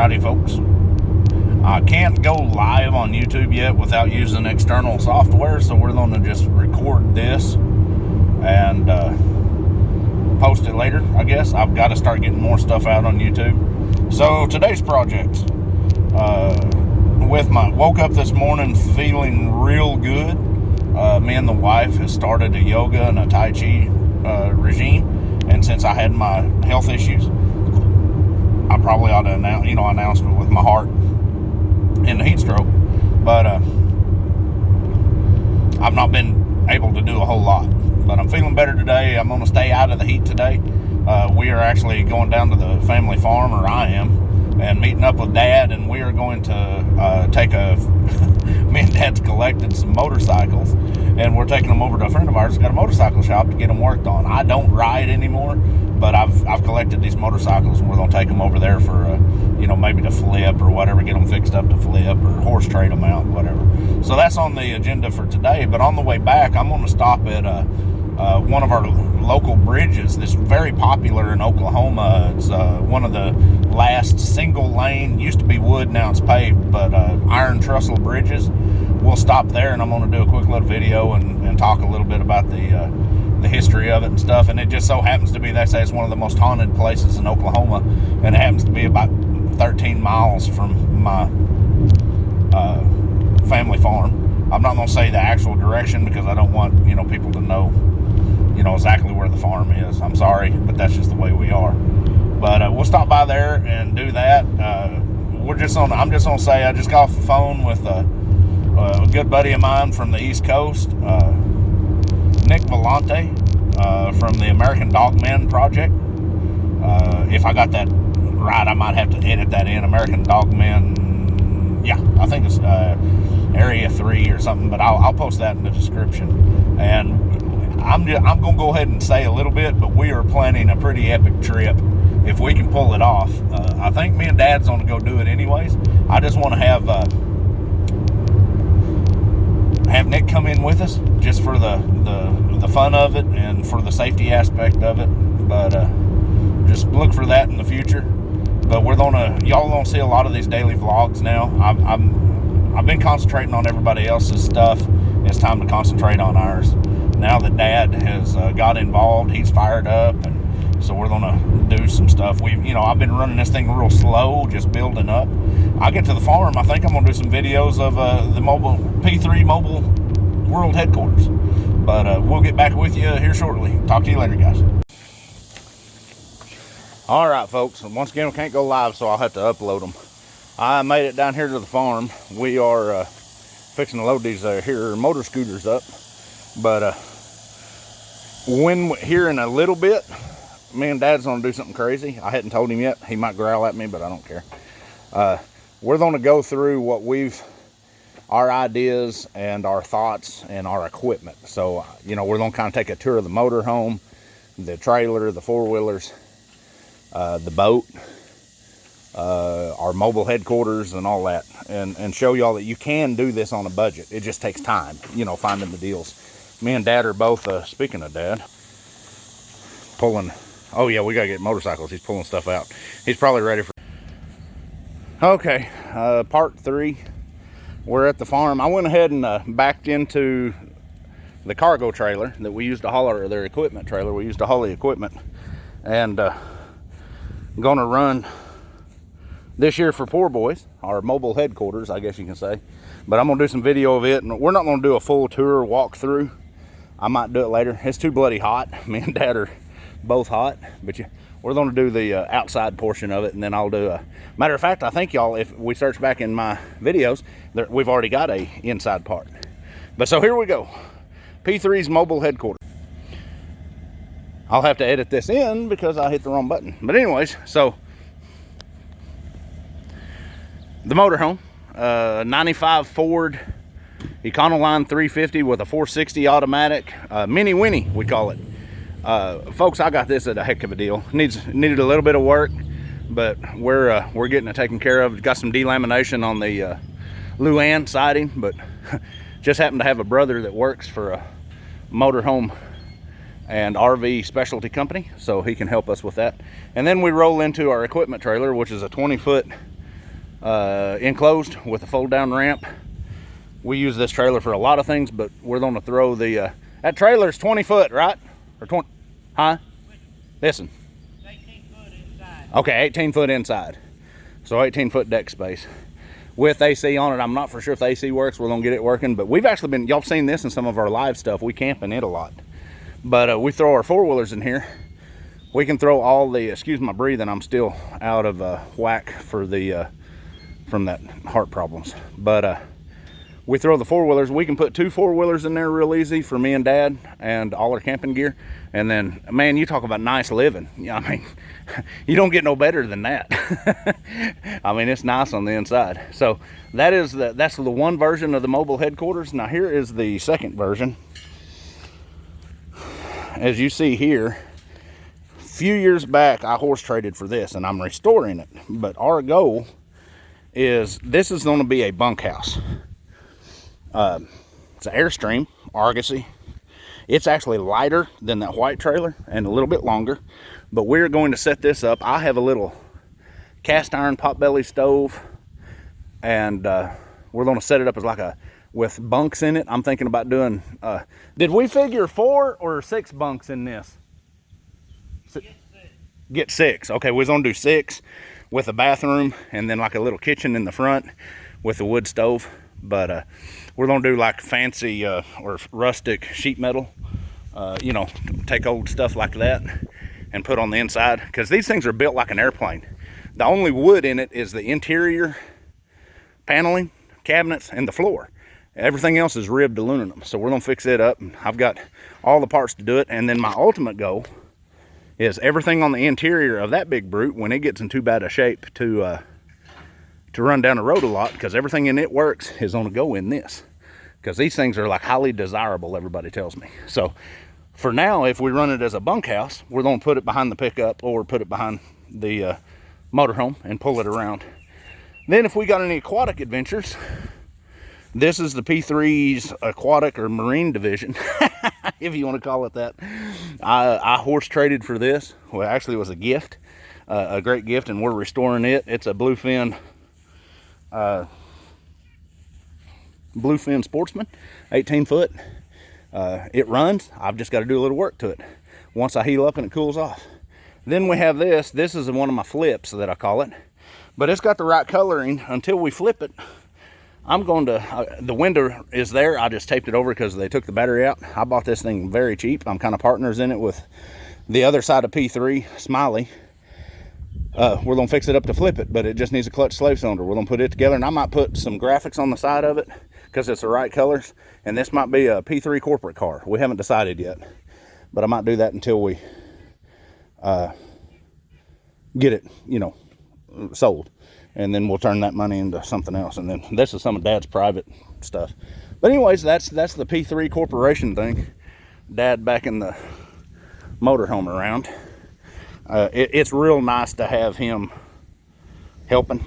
Alrighty, folks. I can't go live on YouTube yet without using external software, so we're going to just record this and post it later, I guess. I've got to start getting more stuff out on YouTube. So today's project, woke up this morning feeling real good. Me and the wife has started a yoga and a Tai Chi regime, and since I had my health issues, I probably ought to announce it with my heart and the heat stroke, but I've not been able to do a whole lot. But I'm feeling better today. I'm going to stay out of the heat today. We are actually going down to the family farm, or I am, and meeting up with Dad, and we are going to me and Dad's collected some motorcycles, and we're taking them over to a friend of ours who's got a motorcycle shop to get them worked on. I don't ride anymore, but I've collected these motorcycles, and we're going to take them over there for maybe to flip or whatever, get them fixed up to flip or horse trade them out, whatever. So that's on the agenda for today. But on the way back, I'm going to stop at one of our local bridges. This is very popular in Oklahoma. It's one of the last single lane, used to be wood, now it's paved, but iron trestle bridges. We'll stop there, and I'm going to do a quick little video and talk a little bit about the history of it and stuff. And it just so happens to be, they say it's one of the most haunted places in Oklahoma, and it happens to be about 13 miles from my family farm. I'm not going to say the actual direction because I don't want people to know exactly where the farm is. I'm sorry, but that's just the way we are. But we'll stop by there and do that. I'm just going to say I just got off the phone with a good buddy of mine from the East Coast, Nick Vellante, from the American Dogman Project. If I got that right, I might have to edit that in. American Dogman, yeah, I think it's Area 3 or something, but I'll post that in the description. And I'm going to go ahead and say a little bit, but we are planning a pretty epic trip if we can pull it off. I think me and Dad's going to go do it anyways. I just want to have Nick come in with us just for the fun of it and for the safety aspect of it. But just look for that in the future. But y'all gonna see a lot of these daily vlogs now. I've been concentrating on everybody else's stuff. It's time to concentrate on ours. Now that Dad has got involved, he's fired up, and so we're gonna do some stuff. I've been running this thing real slow, just building up. I get to the farm, I think I'm gonna do some videos of the mobile P3 Mobile World Headquarters. But we'll get back with you here shortly. Talk to you later, guys. All right, folks. Once again, we can't go live, so I'll have to upload them. I made it down here to the farm. We are fixing to load these here motor scooters up. But here in a little bit, me and Dad's gonna do something crazy. I hadn't told him yet. He might growl at me, but I don't care. We're gonna go through our ideas and our thoughts and our equipment. So, we're gonna kind of take a tour of the motor home, the trailer, the four-wheelers, the boat, our mobile headquarters and all that, and show y'all that you can do this on a budget. It just takes time, finding the deals. Me and Dad are both, speaking of Dad, oh yeah, we gotta get motorcycles. He's pulling stuff out. He's probably ready for, okay, part 3. We're at the farm. I went ahead and backed into the cargo trailer that we used to haul, or their equipment trailer. We used to haul the equipment, and gonna run this year for Poor Boys, our mobile headquarters, I guess you can say. But I'm gonna do some video of it, and we're not gonna do a full tour walkthrough. I might do it later. It's too bloody hot. Me and Dad are both hot, but we're gonna do the outside portion of it, and then I'll do a matter of fact, I think y'all, if we search back in my videos, we've already got a inside part. But so here we go. P3's mobile headquarters. I'll have to edit this in because I hit the wrong button. But anyways, so the motorhome, 95 Ford Econoline 350 with a 460 automatic, Mini Winnie, we call it. Folks, I got this at a heck of a deal. Needed a little bit of work, but we're getting it taken care of. Got some delamination on the Luan siding, but just happened to have a brother that works for a motorhome and RV specialty company, so he can help us with that. And then we roll into our equipment trailer, which is a 20-foot enclosed with a fold down ramp. We use this trailer for a lot of things, but we're going to throw the, that trailer's 20 foot, right? Or 20, huh? Listen. 18 foot inside. Okay, 18 foot inside. So 18 foot deck space. With AC on it. I'm not for sure if the AC works. We're going to get it working. But we've actually been, y'all seen this in some of our live stuff. We camp in it a lot. But we throw our four-wheelers in here. We can throw all the, excuse my breathing, I'm still out of whack for the, from that heart problems. But we throw the four-wheelers. We can put 2 four-wheelers in there real easy for me and Dad and all our camping gear. And then, man, you talk about nice living. I mean, you don't get no better than that. I mean, it's nice on the inside. So that's the one version of the mobile headquarters. Now here is the second version. As you see here, a few years back, I horse traded for this, and I'm restoring it. But our goal is this is going to be a bunkhouse. It's an Airstream Argosy. It's actually lighter than that white trailer and a little bit longer, but we're going to set this up. I have a little cast iron potbelly stove, and we're going to set it up as like with bunks in it. I'm thinking about doing, did we figure 4 or 6 bunks in this? Get 6. Okay, we're going to do 6 with a bathroom and then like a little kitchen in the front with a wood stove. But we're going to do like fancy or rustic sheet metal, you know, take old stuff like that and put on the inside, because these things are built like an airplane. The only wood in it is the interior paneling, cabinets, and the floor. Everything else is ribbed aluminum. So we're going to fix it up. I've got all the parts to do it. And then my ultimate goal is everything on the interior of that big brute, when it gets in too bad a shape to run down the road a lot, because everything in it works, is going to go in this, because these things are like highly desirable, everybody tells me. So for now, if we run it as a bunkhouse, we're going to put it behind the pickup or put it behind the motorhome and pull it around. Then if we got any aquatic adventures, this is the P3's aquatic or marine division, if you want to call it that. I horse traded for this. Well, actually it was a gift, a great gift, and we're restoring it. It's a Bluefin Sportsman, 18 foot. It runs. I've just got to do a little work to it once I heal up and it cools off. Then we have this. This is one of my flips that I call it, but it's got the right coloring. Until we flip it, I'm going to, the window is there. I just taped it over because they took the battery out. I bought this thing very cheap. I'm kind of partners in it with the other side of P3, Smiley. We're going to fix it up to flip it, but it just needs a clutch slave cylinder. We're going to put it together, and I might put some graphics on the side of it because it's the right colors. And this might be a P3 corporate car. We haven't decided yet, but I might do that until we get it, you know, sold. And then we'll turn that money into something else. And then this is some of Dad's private stuff. But anyways, that's the P3 Corporation thing. Dad back in the motorhome around. It's real nice to have him helping.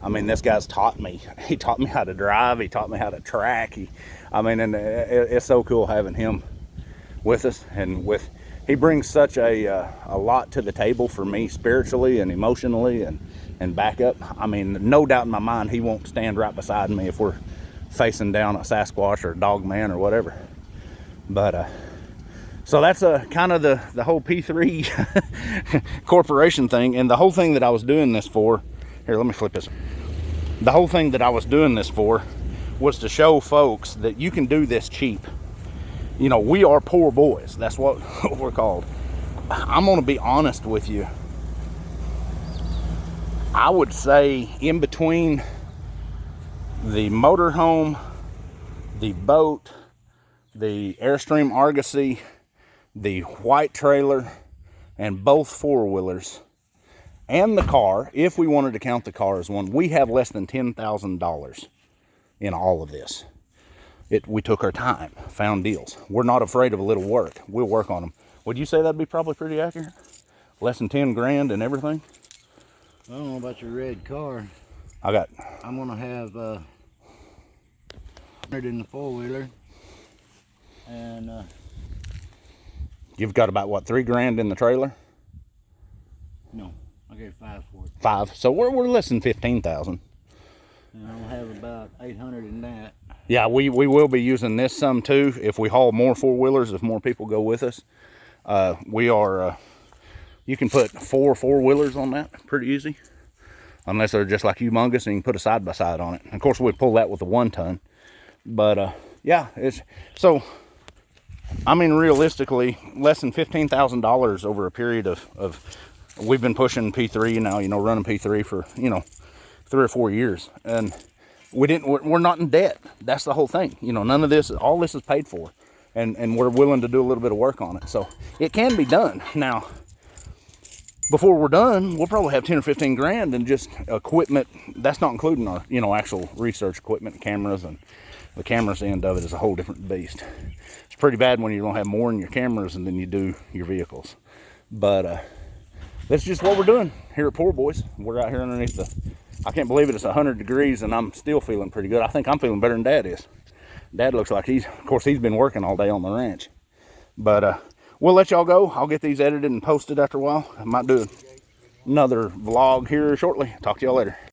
I mean, this guy's taught me. He taught me how to drive. He taught me how to track. It's so cool having him with us. And he brings such a lot to the table for me spiritually and emotionally and back up. I mean, no doubt in my mind he won't stand right beside me if we're facing down a Sasquatch or a dog man or whatever. But so that's kind of the whole P3 corporation thing. And the whole thing that I was doing this for, here, let me flip this. The whole thing that I was doing this for was to show folks that you can do this cheap. You know, we are poor boys. That's what we're called. I'm going to be honest with you. I would say in between the motorhome, the boat, the Airstream Argosy, the white trailer, and both four-wheelers, and the car, if we wanted to count the car as one, we have less than $10,000 in all of this. We took our time, found deals. We're not afraid of a little work. We'll work on them. Would you say that'd be probably pretty accurate? Less than 10 grand and everything? I don't know about your red car. I'm gonna have 100 in the four-wheeler, and you've got about what, 3 grand in the trailer? No, I gave 5 for it. 5. So we're less than 15,000. And I'll have about 800 in that. Yeah, we will be using this some too if we haul more four-wheelers, if more people go with us. You can put 4 four-wheelers on that pretty easy, unless they're just like humongous and you can put a side-by-side on it. And of course, we pull that with a 1-ton. But yeah, so I mean, realistically, less than $15,000 over a period of we've been pushing P3 now, running P3 for 3 or 4 years, and we're not in debt. That's the whole thing. None of this, all this is paid for, and we're willing to do a little bit of work on it. So it can be done. Now, before we're done, we'll probably have 10 or 15 grand in just equipment. That's not including our, actual research equipment, cameras, and the cameras end of it is a whole different beast. It's pretty bad when you're gonna have more in your cameras than you do your vehicles. But that's just what we're doing here at Poor Boys. We're out here underneath I can't believe it, it's 100 degrees and I'm still feeling pretty good. I think I'm feeling better than Dad is. Dad looks like he's been working all day on the ranch. But we'll let y'all go. I'll get these edited and posted after a while. I might do another vlog here shortly. Talk to y'all later.